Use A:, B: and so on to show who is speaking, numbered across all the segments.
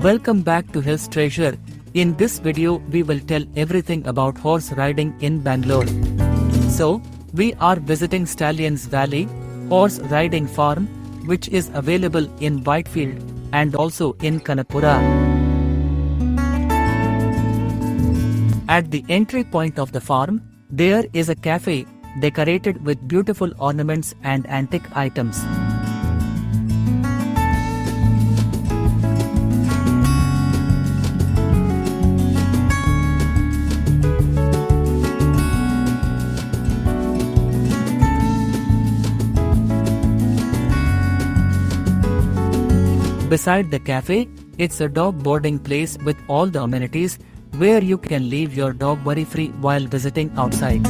A: Welcome back to Hills Treasure. In this video we will tell everything about horse riding in Bangalore. So, we are visiting Stallion's Valley horse riding farm, which is available in Whitefield and also in Kanakpura. At the entry point of the farm, there is a cafe decorated with beautiful ornaments and antique items. Beside the cafe, it's a dog boarding place with all the amenities where you can leave your dog worry-free while visiting outside.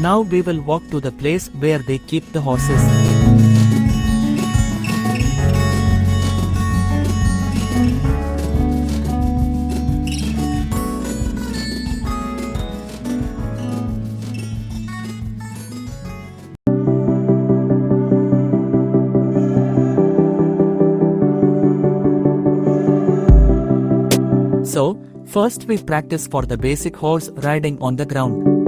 A: Now we will walk to the place where they keep the horses. So, first we practice for the basic horse riding on the ground.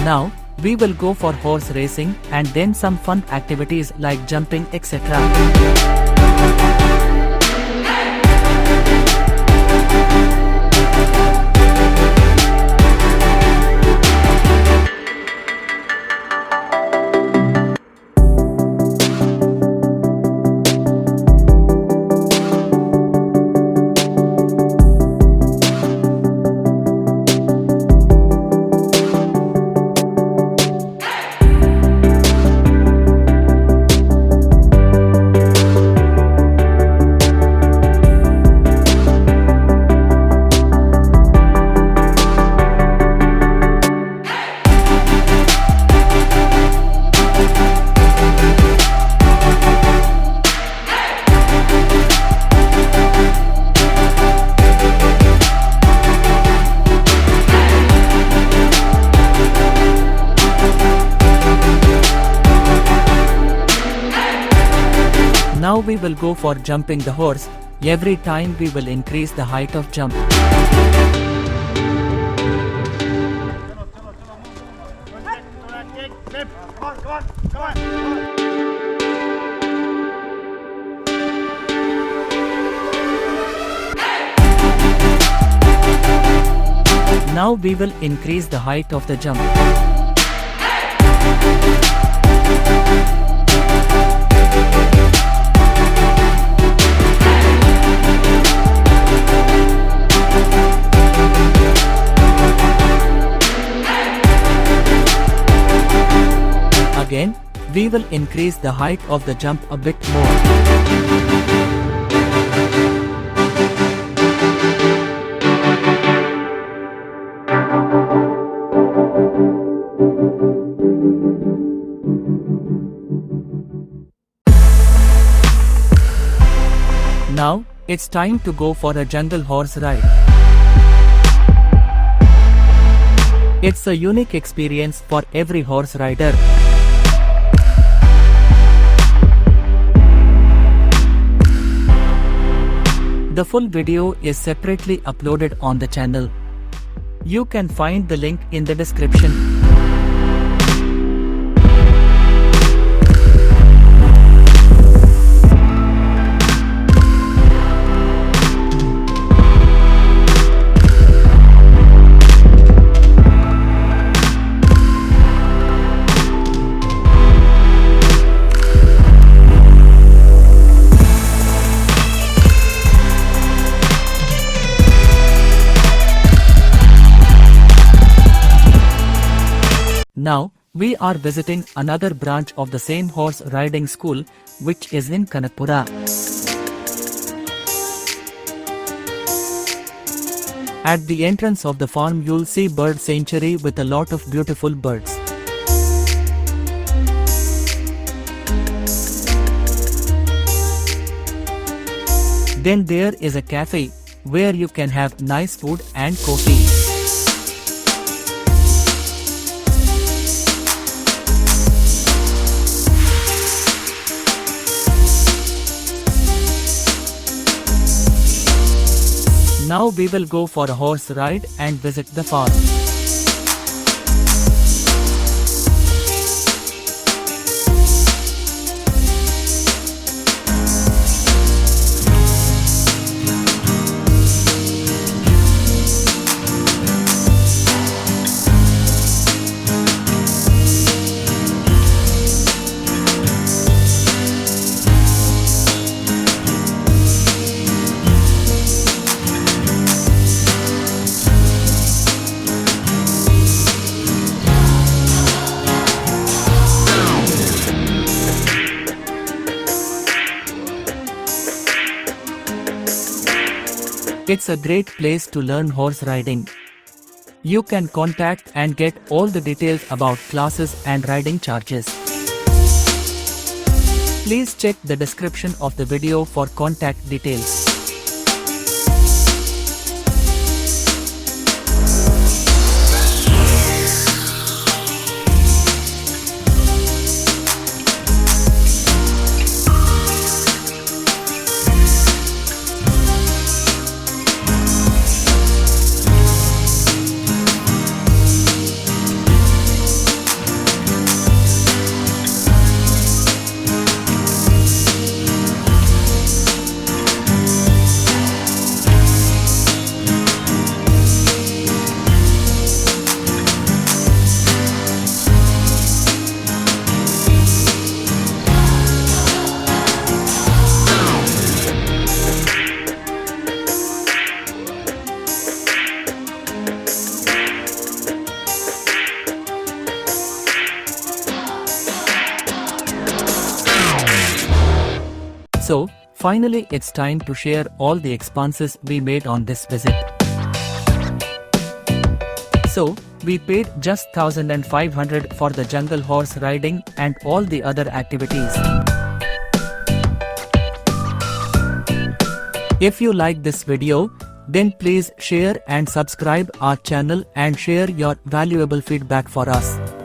A: Now, we will go for horse racing and then some fun activities like jumping, etc. Now we will go for jumping the horse. Every time we will increase the height of jump. Now we will increase the height of the jump. Again, we will increase the height of the jump a bit more. Now, it's time to go for a jungle horse ride. It's a unique experience for every horse rider. The full video is separately uploaded on the channel. You can find the link in the description. Now, we are visiting another branch of the same horse riding school, which is in Kanakpura. At the entrance of the farm you'll see bird sanctuary with a lot of beautiful birds. Then there is a cafe, where you can have nice food and coffee. Now we will go for a horse ride and visit the farm. It's a great place to learn horse riding. You can contact and get all the details about classes and riding charges. Please check the description of the video for contact details. So, finally it's time to share all the expenses we made on this visit. So, we paid just 1,500 for the jungle horse riding and all the other activities. If you like this video, then please share and subscribe our channel and share your valuable feedback for us.